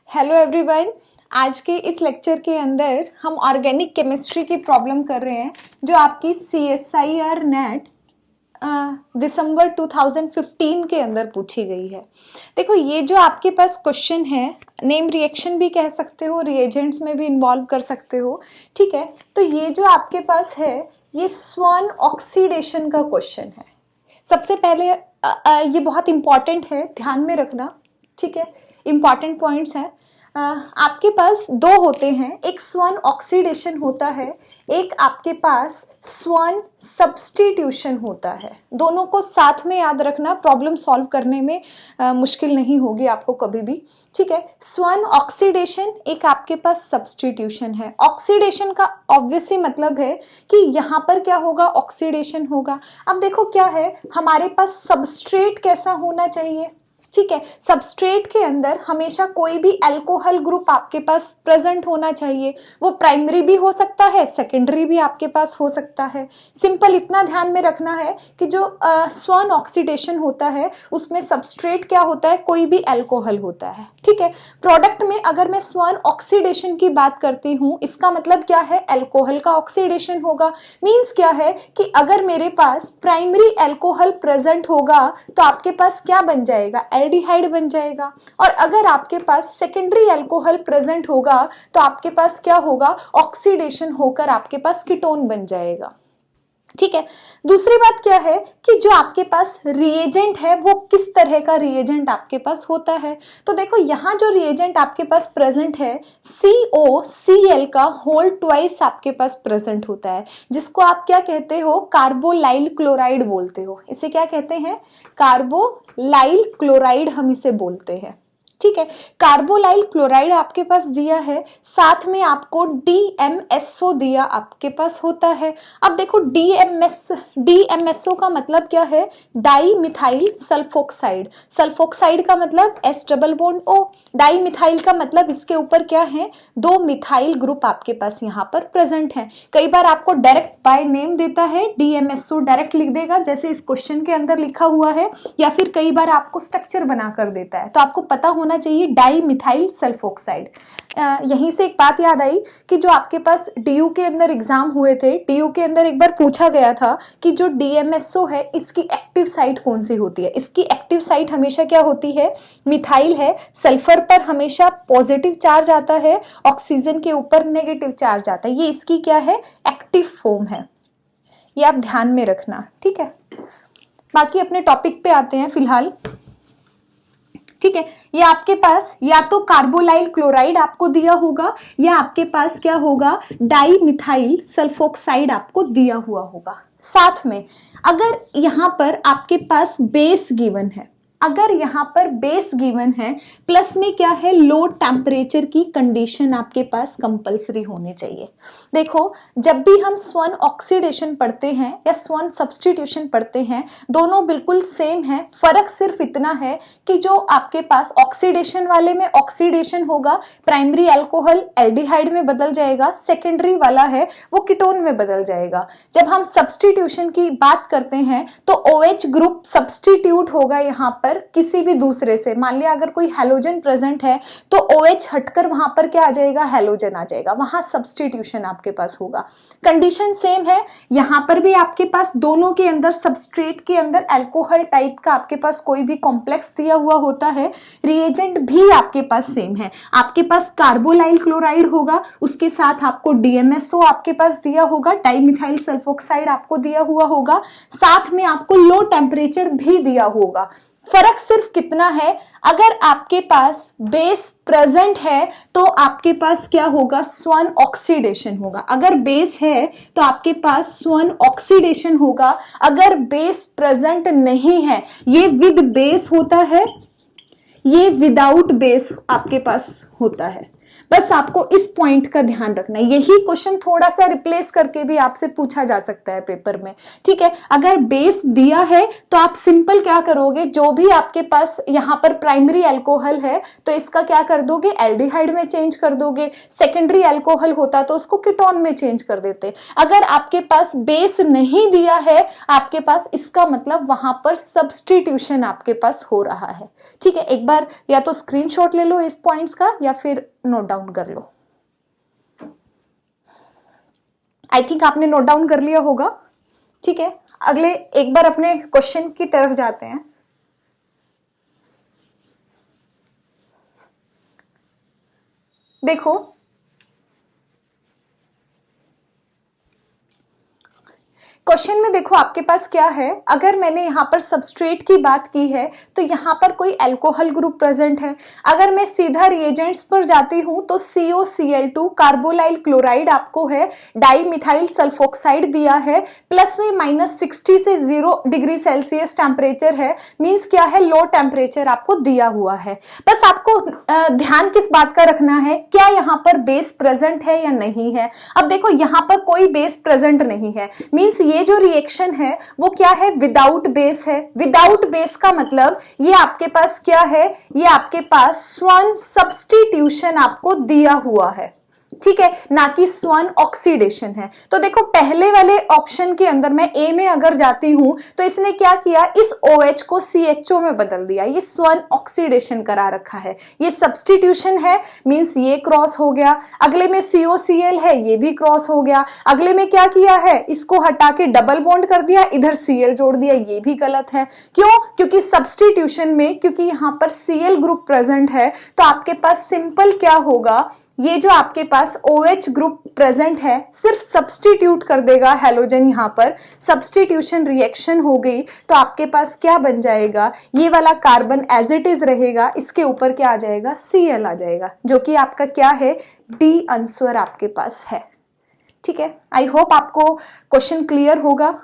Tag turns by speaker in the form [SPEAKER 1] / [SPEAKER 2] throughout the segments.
[SPEAKER 1] Hello everyone. आज के इस लेक्चर के अंदर हम ऑर्गेनिक केमिस्ट्री की प्रॉब्लम कर रहे हैं जो आपकी CSIR नेट दिसंबर 2015 के अंदर पूछी गई है। देखो, ये जो आपके पास क्वेश्चन है, नेम रिएक्शन भी कह सकते हो, रिएजेंट्स में भी इन्वॉल्व कर सकते हो, ठीक है। तो ये जो आपके पास है ये स्वान ऑक्सीडेशन का क्वेश्चन है। सबसे पहले ये बहुत इंपॉर्टेंट है, ध्यान में रखना, ठीक है। इंपॉर्टेंट पॉइंट्स हैं। आपके पास दो होते हैं, एक स्वान ऑक्सीडेशन होता है, एक आपके पास स्वान सब्स्टिट्यूशन होता है। दोनों को साथ में याद रखना, प्रॉब्लम सॉल्व करने में मुश्किल नहीं होगी आपको कभी भी, ठीक है। स्वान ऑक्सीडेशन एक आपके पास सब्स्टिट्यूशन है। ऑक्सीडेशन का ऑब्वियसली मतलब है कि यहाँ पर क्या होगा, ऑक्सीडेशन होगा। अब देखो क्या है, हमारे पास सबस्ट्रेट कैसा होना चाहिए, ठीक है। सबस्ट्रेट के अंदर हमेशा कोई भी अल्कोहल ग्रुप आपके पास प्रेजेंट होना चाहिए। वो प्राइमरी भी हो सकता है, सेकेंडरी भी आपके पास हो सकता है। सिंपल इतना ध्यान में रखना है कि जो स्वान ऑक्सीडेशन होता है उसमें सबस्ट्रेट क्या होता है, कोई भी अल्कोहल होता है, ठीक है। प्रोडक्ट में अगर मैं स्वान ऑक्सीडेशन की बात करती हूँ, इसका मतलब क्या है, अल्कोहल का ऑक्सीडेशन होगा। मीन्स क्या है कि अगर मेरे पास प्राइमरी अल्कोहल प्रेजेंट होगा तो आपके पास क्या बन जाएगा, एल्डिहाइड बन जाएगा। और अगर आपके पास सेकेंडरी अल्कोहल प्रेजेंट होगा तो आपके पास क्या होगा, ऑक्सीडेशन होकर आपके पास कीटोन बन जाएगा, ठीक है। दूसरी बात क्या है कि जो आपके पास रिएजेंट है वो किस तरह का रिएजेंट आपके पास होता है। तो देखो, यहाँ जो रिएजेंट आपके पास प्रेजेंट है COCl का होल ट्वाइस आपके पास प्रेजेंट होता है, जिसको आप क्या कहते हो, कार्बोलाइल क्लोराइड बोलते हो। इसे क्या कहते हैं, कार्बोलाइल क्लोराइड हम इसे बोलते हैं, ठीक है। कार्बोलाइल क्लोराइड आपके पास दिया है, साथ में आपको DMSO दिया आपके पास होता है। अब देखो, DMSO का मतलब क्या है, डाई मिथाइल सल्फोक्साइड। सल्फोक्साइड का मतलब S double bond O, di methyl का मतलब इसके ऊपर क्या है, दो मिथाइल ग्रुप आपके पास यहाँ पर प्रेजेंट है। कई बार आपको डायरेक्ट बाय नेम देता है, DMSO डायरेक्ट लिख देगा जैसे इस क्वेश्चन के अंदर लिखा हुआ है, या फिर कई बार आपको स्ट्रक्चर बना कर देता है। तो आपको पता होना चाहिए डाई मिथाइल सल्फोक्साइड। यहीं से एक बात याद आई कि जो आपके पास DU के अंदर एग्जाम हुए थे, DU के अंदर एक बार पूछा गया था कि जो DMSO है इसकी एक्टिव साइट कौन सी होती है। इसकी एक्टिव साइट हमेशा क्या होती है, मिथाइल है। सल्फर पर हमेशा पॉजिटिव चार्ज आता है, ऑक्सीजन के ऊपर नेगेटिव चार्ज आता है। ये इसकी क्या है, एक्टिव फॉर्म है। ये आप ध्यान में रखना, ठीक है। बाकी अपने टॉपिक पे आते हैं फिलहाल, ठीक है। ये आपके पास या तो कार्बोलाइल क्लोराइड आपको दिया होगा या आपके पास क्या होगा, डाई मिथाइल सल्फोक्साइड आपको दिया हुआ होगा। साथ में अगर यहां पर आपके पास बेस गिवन है, अगर यहाँ पर बेस गिवन है, प्लस में क्या है, लो टेम्परेचर की कंडीशन आपके पास कंपलसरी होनी चाहिए। देखो, जब भी हम स्वान ऑक्सीडेशन पढ़ते हैं या स्वान सब्स्टिट्यूशन पढ़ते हैं, दोनों बिल्कुल सेम है। फर्क सिर्फ इतना है कि जो आपके पास ऑक्सीडेशन वाले में ऑक्सीडेशन होगा, प्राइमरी अल्कोहल एल्डिहाइड में बदल जाएगा, सेकेंडरी वाला है वो कीटोन में बदल जाएगा। जब हम सब्स्टिट्यूशन की बात करते हैं तो OH ग्रुप सब्स्टिट्यूट होगा यहाँ पर किसी भी दूसरे से। मान लिया अगर कोई हैलोजन प्रेजेंट है तो OH हटकर वहां पर क्या आ जाएगा, हैलोजन आ जाएगा, वहां सब्स्टिट्यूशन आपके पास होगा। कंडीशन सेम है, यहां पर भी आपके पास दोनों के अंदर सबस्ट्रेट के अंदर अल्कोहल टाइप का आपके पास कोई भी कॉम्प्लेक्स दिया हुआ होता है। रिएजेंट भी आपके पास सेम है, आपके पास कार्बोलाइल क्लोराइड होगा, उसके साथ आपको DMSO आपके पास दिया होगा, डाइमिथाइल सल्फोक्साइड आपको दिया हुआ होगा, साथ में आपको लो टेम्परेचर भी दिया होगा। फर्क सिर्फ कितना है, अगर आपके पास बेस प्रेजेंट है तो आपके पास क्या होगा, स्वान ऑक्सीडेशन होगा। अगर बेस है तो आपके पास स्वान ऑक्सीडेशन होगा। अगर बेस प्रेजेंट नहीं है, ये विद बेस होता है, ये विदाउट बेस आपके पास होता है। बस आपको इस पॉइंट का ध्यान रखना है। यही क्वेश्चन थोड़ा सा रिप्लेस करके भी आपसे पूछा जा सकता है पेपर में, ठीक है। अगर बेस दिया है तो आप सिंपल क्या करोगे, जो भी आपके पास यहाँ पर प्राइमरी अल्कोहल है तो इसका क्या कर दोगे, एल्डिहाइड में चेंज कर दोगे। सेकेंडरी अल्कोहल होता तो उसको कीटोन में चेंज कर देते। अगर आपके पास बेस नहीं दिया है आपके पास, इसका मतलब वहां पर सब्स्टिट्यूशन आपके पास हो रहा है, ठीक है। एक बार या तो स्क्रीनशॉट ले लो इस पॉइंट्स का या फिर नोट डाउन कर लो। आई थिंक आपने नोट डाउन कर लिया होगा, ठीक है। अगले एक बार अपने क्वेश्चन की तरफ जाते हैं। देखो क्वेश्चन में देखो आपके पास क्या है, अगर मैंने यहाँ पर सबस्ट्रेट की बात की है तो यहाँ पर कोई अल्कोहल ग्रुप प्रेजेंट है। अगर मैं सीधा रिएजेंट्स पर जाती हूँ तो COCl2 कार्बोलाइल क्लोराइड आपको है, डाई मिथाइल सल्फोक्साइड दिया है, प्लस में -60 से 0 डिग्री सेल्सियस टेम्परेचर है, मींस क्या है, लो टेम्परेचर आपको दिया हुआ है। बस आपको ध्यान किस बात का रखना है, क्या यहाँ पर बेस प्रेजेंट है या नहीं है। अब देखो यहाँ पर कोई बेस प्रेजेंट नहीं है, मींस ये जो रिएक्शन है वो क्या है, विदाउट बेस है। विदाउट बेस का मतलब ये आपके पास क्या है, ये आपके पास स्वर्ण सब्स्टिट्यूशन आपको दिया हुआ है, ठीक है, ना कि स्वर्ण ऑक्सीडेशन है। तो देखो पहले वाले ऑप्शन के अंदर मैं ए में अगर जाती हूं तो इसने क्या किया, इस OH को CHO में बदल दिया, ये स्वर्ण ऑक्सीडेशन करा रखा है, ये सब्स्टिट्यूशन है, मींस ये क्रॉस हो गया। अगले में COCl है, ये भी क्रॉस हो गया। अगले में क्या किया है, इसको हटा के डबल बॉन्ड कर दिया, इधर Cl जोड़ दिया, ये भी गलत है। क्यों, क्योंकि सब्स्टिट्यूशन में क्योंकि यहां पर Cl ग्रुप प्रेजेंट है तो आपके पास सिंपल क्या होगा, ये जो आपके पास OH ग्रुप प्रेजेंट है सिर्फ सब्स्टिट्यूट कर देगा हैलोजन, यहाँ पर सब्स्टिट्यूशन रिएक्शन हो गई तो आपके पास क्या बन जाएगा, ये वाला कार्बन एज इट इज रहेगा, इसके ऊपर क्या आ जाएगा, Cl आ जाएगा, जो कि आपका क्या है, डी आंसर आपके पास है, ठीक है। आई होप आपको क्वेश्चन क्लियर होगा।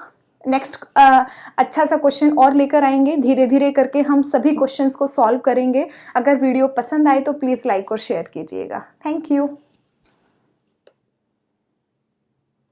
[SPEAKER 1] नेक्स्ट अच्छा सा क्वेश्चन और लेकर आएंगे, धीरे धीरे करके हम सभी क्वेश्चंस को सॉल्व करेंगे। अगर वीडियो पसंद आए तो प्लीज़ लाइक और शेयर कीजिएगा। Thank you.